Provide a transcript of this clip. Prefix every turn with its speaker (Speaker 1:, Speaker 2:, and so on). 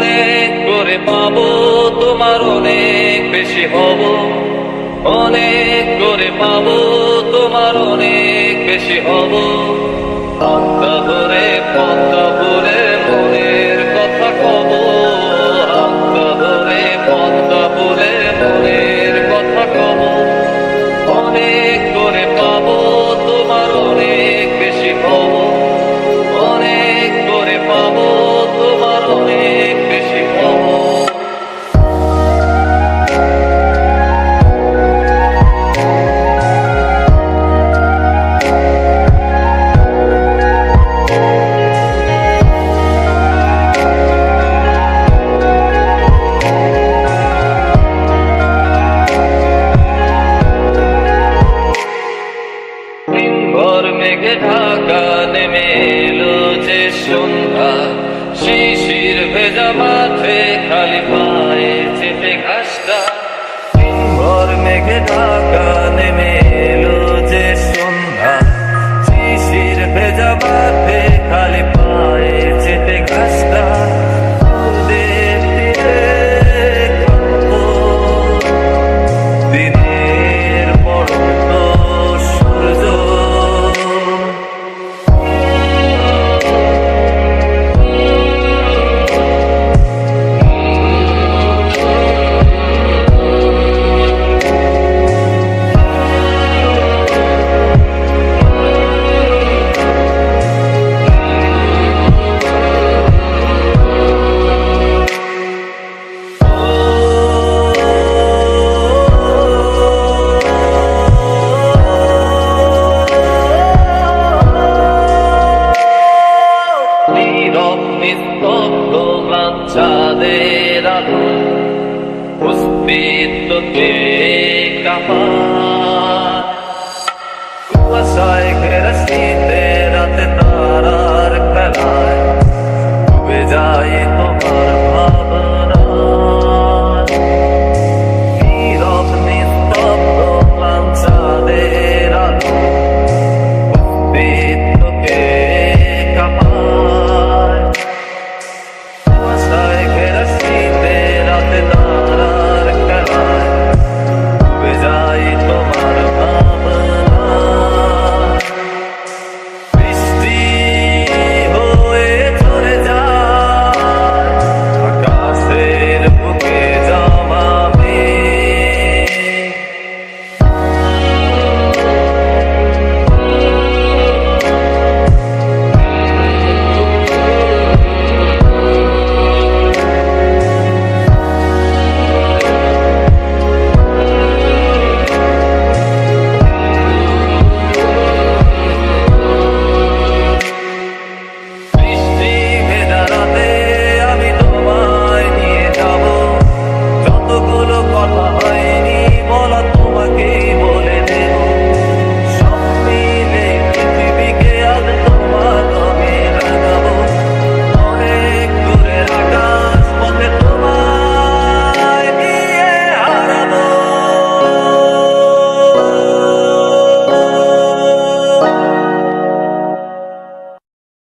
Speaker 1: অনেক করে পাবো, তোমার অনেক বেশি হব। অনেক করে পাবো, তোমার অনেক বেশি হব। হাতটা ধরে পথটা ভুলে মনের কথা কব। হাতটা ধরে পথটা ভুলে মনের কথা কব। অনেক করে পাবো, তোমার অনেক বেশি হব। অনেক করে পাবো, তোমার অনেক বেশি হব। দিনভর মেঘে ঢাকা নেমে এলো যে সন্ধ্যা, শিশির ভেজা মাঠে খালি পায়ে চেপে ঘাসটা। দিনভর মেঘে ঢাকা নেমে এলো যে সন্ধ্যা, শিশির ভেজা মাঠে খালি পায়ে চেপে ঘাসটা। দিনের পড়ন্ত সূর্য নিস্তব্ধ চাঁদের আলো, অস্তিত্ব কাপা কুয়াশায়